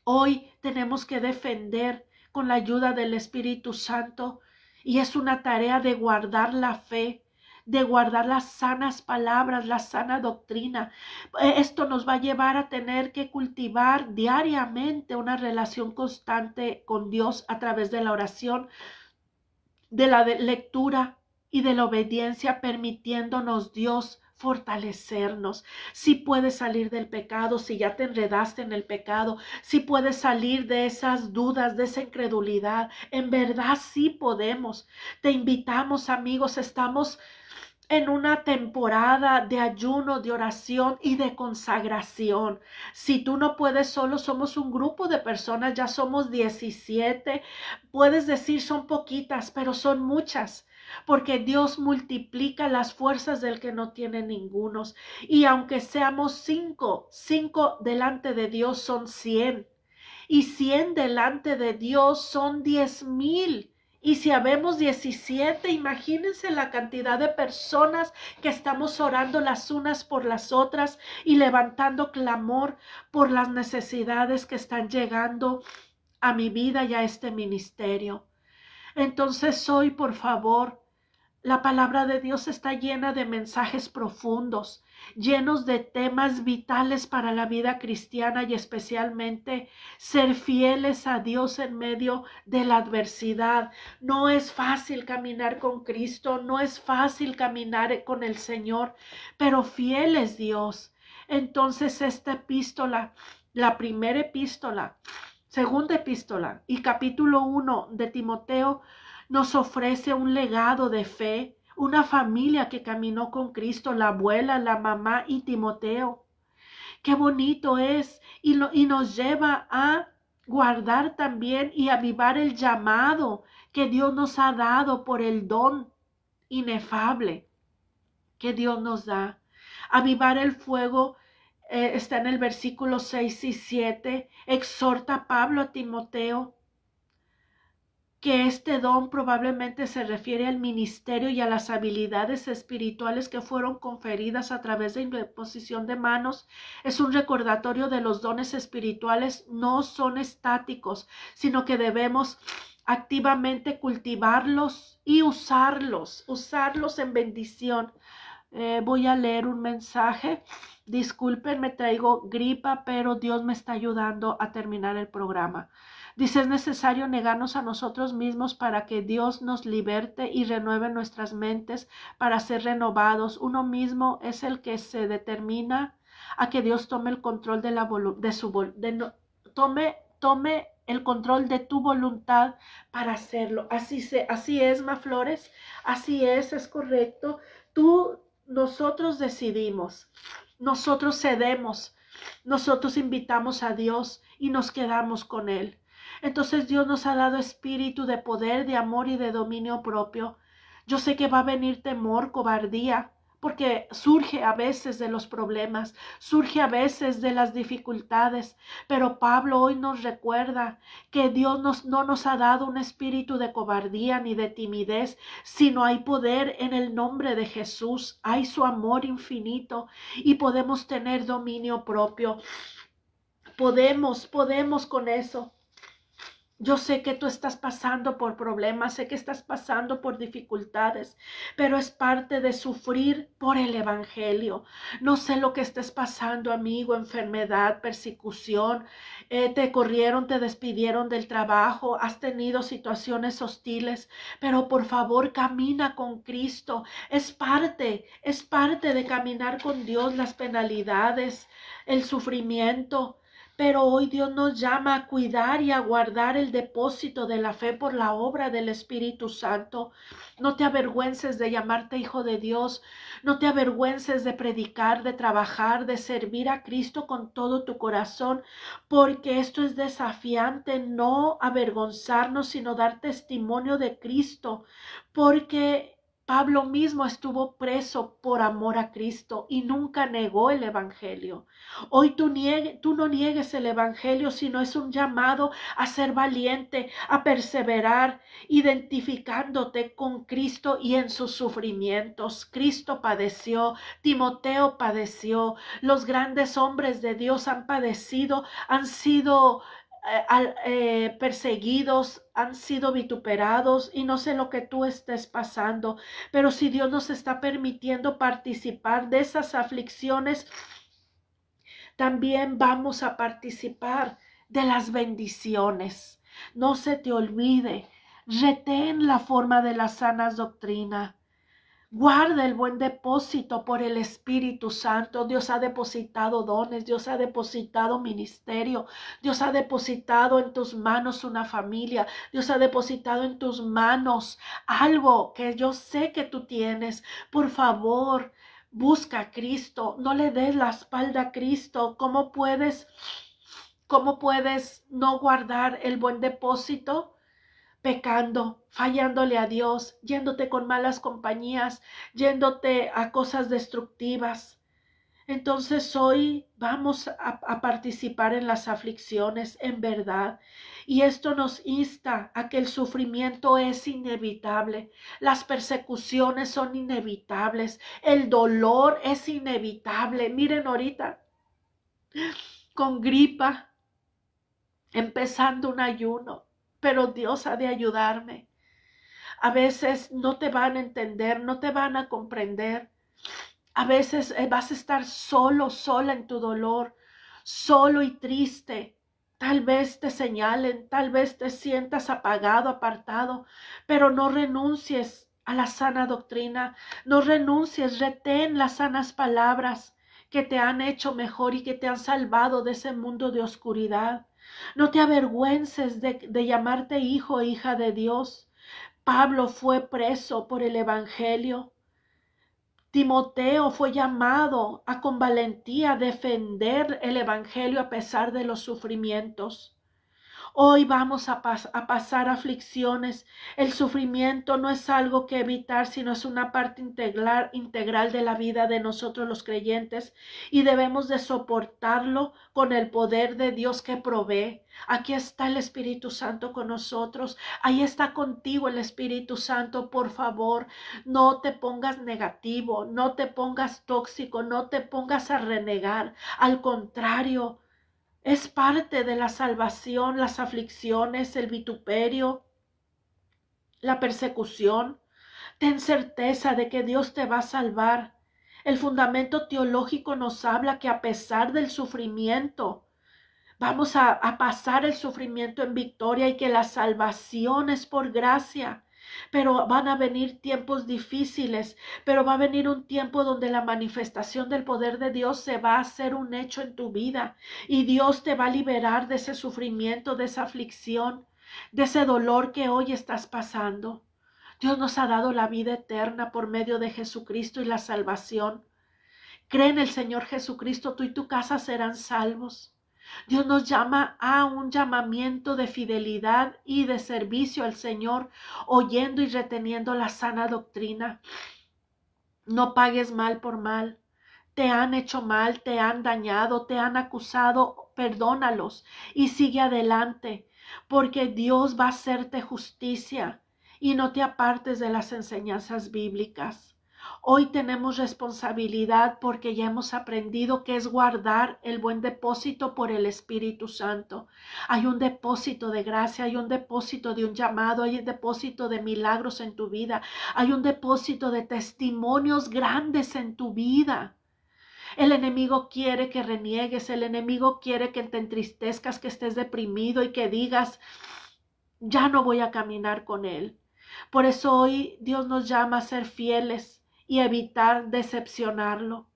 Hoy tenemos que defender con la ayuda del Espíritu Santo, y es una tarea de guardar la fe, de guardar las sanas palabras, la sana doctrina. Esto nos va a llevar a tener que cultivar diariamente una relación constante con Dios a través de la oración, de la lectura y de la obediencia, permitiéndonos Dios fortalecernos. Si puedes salir del pecado, si ya te enredaste en el pecado, si puedes salir de esas dudas, de esa incredulidad, en verdad sí podemos. Te invitamos, amigos, estamos en una temporada de ayuno, de oración y de consagración. Si tú no puedes solo, somos un grupo de personas, ya somos 17. Puedes decir son poquitas, pero son muchas, porque Dios multiplica las fuerzas del que no tiene ningunos. Y aunque seamos 5 delante de Dios son 100, y 100 delante de Dios son 10,000. Y si habemos 17, imagínense la cantidad de personas que estamos orando las unas por las otras y levantando clamor por las necesidades que están llegando a mi vida y a este ministerio. Entonces hoy, por favor, la palabra de Dios está llena de mensajes profundos, llenos de temas vitales para la vida cristiana, y especialmente ser fieles a Dios en medio de la adversidad. No es fácil caminar con Cristo, no es fácil caminar con el Señor, pero fiel es Dios. Entonces esta epístola, la primera epístola, segunda epístola y capítulo 1 de Timoteo nos ofrece un legado de fe, una familia que caminó con Cristo, la abuela, la mamá y Timoteo. Qué bonito es, y nos lleva a guardar también y avivar el llamado que Dios nos ha dado por el don inefable que Dios nos da. Avivar el fuego. Está en el versículo 6 y 7. Exhorta Pablo a Timoteo que este don probablemente se refiere al ministerio y a las habilidades espirituales que fueron conferidas a través de imposición de manos. Es un recordatorio de los dones espirituales no son estáticos, sino que debemos activamente cultivarlos y usarlos en bendición Voy a leer un mensaje. Disculpen, me traigo gripa, pero Dios me está ayudando a terminar el programa. Dice, es necesario negarnos a nosotros mismos para que Dios nos liberte y renueve nuestras mentes para ser renovados. Uno mismo es el que se determina a que Dios tome el control de tome el control de tu voluntad para hacerlo. Así es, Maflores, así es correcto. Nosotros decidimos, nosotros cedemos, nosotros invitamos a Dios y nos quedamos con Él. Entonces Dios nos ha dado espíritu de poder, de amor y de dominio propio. Yo sé que va a venir temor, cobardía, porque surge a veces de los problemas, surge a veces de las dificultades, pero Pablo hoy nos recuerda que Dios no nos ha dado un espíritu de cobardía ni de timidez, sino hay poder en el nombre de Jesús, hay su amor infinito y podemos tener dominio propio. Podemos con eso. Yo sé que tú estás pasando por problemas, sé que estás pasando por dificultades, pero es parte de sufrir por el evangelio. No sé lo que estés pasando, amigo, enfermedad, persecución, te corrieron, te despidieron del trabajo, has tenido situaciones hostiles, pero por favor camina con Cristo. Es parte de caminar con Dios, las penalidades, el sufrimiento. Pero hoy Dios nos llama a cuidar y a guardar el depósito de la fe por la obra del Espíritu Santo. No te avergüences de llamarte hijo de Dios. No te avergüences de predicar, de trabajar, de servir a Cristo con todo tu corazón, porque esto es desafiante, no avergonzarnos, sino dar testimonio de Cristo, porque Pablo mismo estuvo preso por amor a Cristo y nunca negó el evangelio. Hoy tú no niegues el evangelio, sino es un llamado a ser valiente, a perseverar, identificándote con Cristo y en sus sufrimientos. Cristo padeció, Timoteo padeció, los grandes hombres de Dios han padecido, han sido perseguidos, han sido vituperados y no sé lo que tú estés pasando, pero si Dios nos está permitiendo participar de esas aflicciones, también vamos a participar de las bendiciones. No se te olvide, retén la forma de la sana doctrina. Guarda el buen depósito por el Espíritu Santo. Dios ha depositado dones, Dios ha depositado ministerio, Dios ha depositado en tus manos una familia, Dios ha depositado en tus manos algo que yo sé que tú tienes. Por favor, busca a Cristo, no le des la espalda a Cristo. ¿Cómo puedes no guardar el buen depósito? Pecando, fallándole a Dios, yéndote con malas compañías, yéndote a cosas destructivas. Entonces hoy vamos a participar en las aflicciones en verdad. Y esto nos insta a que el sufrimiento es inevitable, las persecuciones son inevitables, el dolor es inevitable. Miren ahorita, con gripa, empezando un ayuno, pero Dios ha de ayudarme. A veces no te van a entender, no te van a comprender. A veces vas a estar sola en tu dolor, solo y triste. Tal vez te señalen, tal vez te sientas apagado, apartado, pero no renuncies a la sana doctrina, no renuncies, retén las sanas palabras que te han hecho mejor y que te han salvado de ese mundo de oscuridad. No te avergüences de llamarte hijo e hija de Dios. Pablo fue preso por el evangelio. Timoteo fue llamado a con valentía defender el evangelio a pesar de los sufrimientos. Hoy vamos a pasar aflicciones. El sufrimiento no es algo que evitar, sino es una parte integral de la vida de nosotros los creyentes y debemos de soportarlo con el poder de Dios que provee. Aquí está el Espíritu Santo con nosotros. Ahí está contigo el Espíritu Santo. Por favor, no te pongas negativo, no te pongas tóxico, no te pongas a renegar. Al contrario, es parte de la salvación, las aflicciones, el vituperio, la persecución. Ten certeza de que Dios te va a salvar El fundamento teológico nos habla que a pesar del sufrimiento, vamos a pasar el sufrimiento en victoria y que la salvación es por gracia. Pero van a venir tiempos difíciles, pero va a venir un tiempo donde la manifestación del poder de Dios se va a hacer un hecho en tu vida y Dios te va a liberar de ese sufrimiento, de esa aflicción, de ese dolor que hoy estás pasando. Dios nos ha dado la vida eterna por medio de Jesucristo y la salvación. Cree en el Señor Jesucristo, tú y tu casa serán salvos. Dios nos llama a un llamamiento de fidelidad y de servicio al Señor, oyendo y reteniendo la sana doctrina. No pagues mal por mal. Te han hecho mal, te han dañado, te han acusado, perdónalos y sigue adelante, porque Dios va a hacerte justicia y no te apartes de las enseñanzas bíblicas. Hoy tenemos responsabilidad porque ya hemos aprendido que es guardar el buen depósito por el Espíritu Santo. Hay un depósito de gracia, hay un depósito de un llamado, hay un depósito de milagros en tu vida, hay un depósito de testimonios grandes en tu vida. El enemigo quiere que reniegues, el enemigo quiere que te entristezcas, que estés deprimido y que digas, ya no voy a caminar con él. Por eso hoy Dios nos llama a ser fieles y evitar decepcionarlo.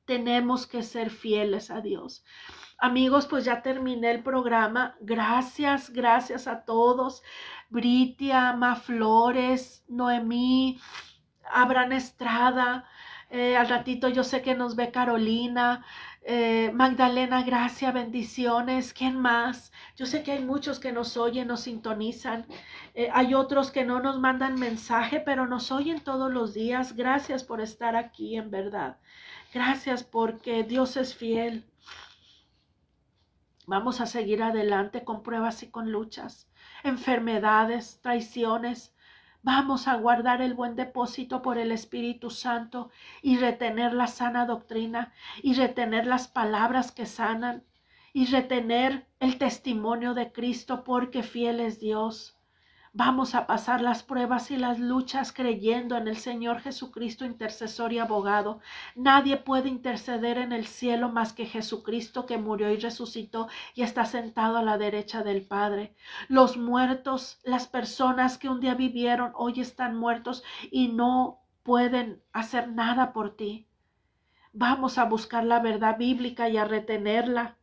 Tenemos que ser fieles a Dios. Amigos, pues ya terminé el programa. Gracias, gracias a todos. Britia, Ma Flores, Noemí, Abraham Estrada. Al ratito yo sé que nos ve Carolina. Magdalena, gracias, bendiciones. ¿Quién más? Yo sé que hay muchos que nos oyen, nos sintonizan. Hay otros que no nos mandan mensaje, pero nos oyen todos los días. Gracias por estar aquí, en verdad. Gracias porque Dios es fiel. Vamos a seguir adelante con pruebas y con luchas, enfermedades, traiciones. Vamos a guardar el buen depósito por el Espíritu Santo y retener la sana doctrina y retener las palabras que sanan y retener el testimonio de Cristo porque fiel es Dios. Vamos a pasar las pruebas y las luchas creyendo en el Señor Jesucristo, intercesor y abogado. Nadie puede interceder en el cielo más que Jesucristo, que murió y resucitó y está sentado a la derecha del Padre. Los muertos, las personas que un día vivieron, hoy están muertos y no pueden hacer nada por ti. Vamos a buscar la verdad bíblica y a retenerla.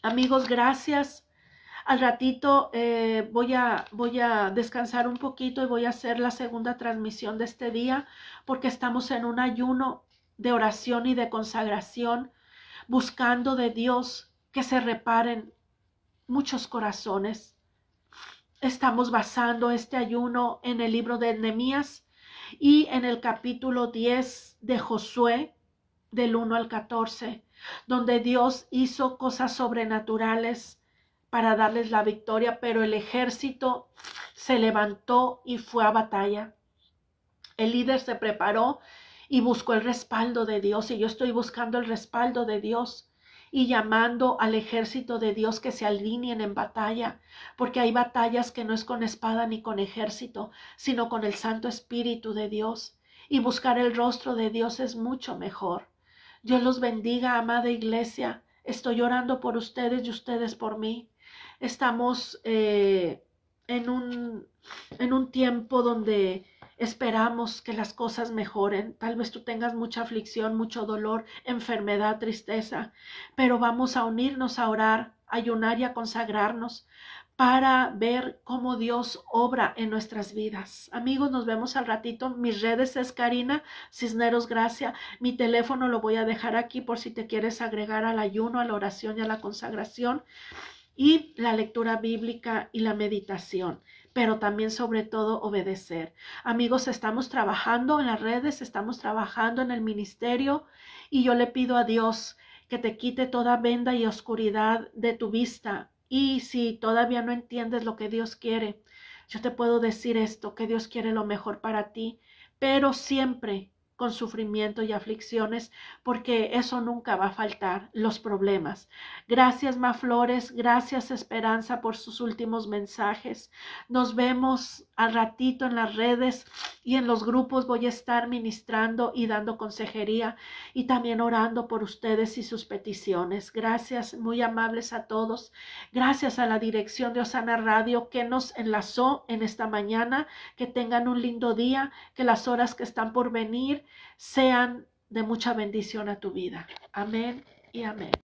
Amigos, gracias. Al ratito voy a descansar un poquito y voy a hacer la segunda transmisión de este día porque estamos en un ayuno de oración y de consagración, buscando de Dios que se reparen muchos corazones. Estamos basando este ayuno en el libro de Nehemías y en el capítulo 10 de Josué, del 1 al 14, donde Dios hizo cosas sobrenaturales para darles la victoria, pero el ejército se levantó y fue a batalla. El líder se preparó y buscó el respaldo de Dios, y yo estoy buscando el respaldo de Dios y llamando al ejército de Dios que se alineen en batalla, porque hay batallas que no es con espada ni con ejército, sino con el Santo Espíritu de Dios, y buscar el rostro de Dios es mucho mejor. Dios los bendiga, amada iglesia. Estoy orando por ustedes y ustedes por mí. Estamos en un tiempo donde esperamos que las cosas mejoren. Tal vez tú tengas mucha aflicción, mucho dolor, enfermedad, tristeza, pero vamos a unirnos a orar, a ayunar y a consagrarnos para ver cómo Dios obra en nuestras vidas. Amigos, nos vemos al ratito. Mis redes es Karina Cisneros Gracia. Mi teléfono lo voy a dejar aquí por si te quieres agregar al ayuno, a la oración y a la consagración, y la lectura bíblica y la meditación, pero también sobre todo obedecer. Amigos, estamos trabajando en las redes, estamos trabajando en el ministerio y yo le pido a Dios que te quite toda venda y oscuridad de tu vista. Y si todavía no entiendes lo que Dios quiere, yo te puedo decir esto, que Dios quiere lo mejor para ti, pero siempre con sufrimiento y aflicciones, porque eso nunca va a faltar, los problemas. Gracias, Ma Flores, gracias, Esperanza, por sus últimos mensajes. Nos vemos al ratito en las redes y en los grupos. Voy a estar ministrando y dando consejería y también orando por ustedes y sus peticiones. Gracias, muy amables a todos. Gracias a la dirección de Osana Radio que nos enlazó en esta mañana. Que tengan un lindo día, que las horas que están por venir sean de mucha bendición a tu vida. Amén y amén.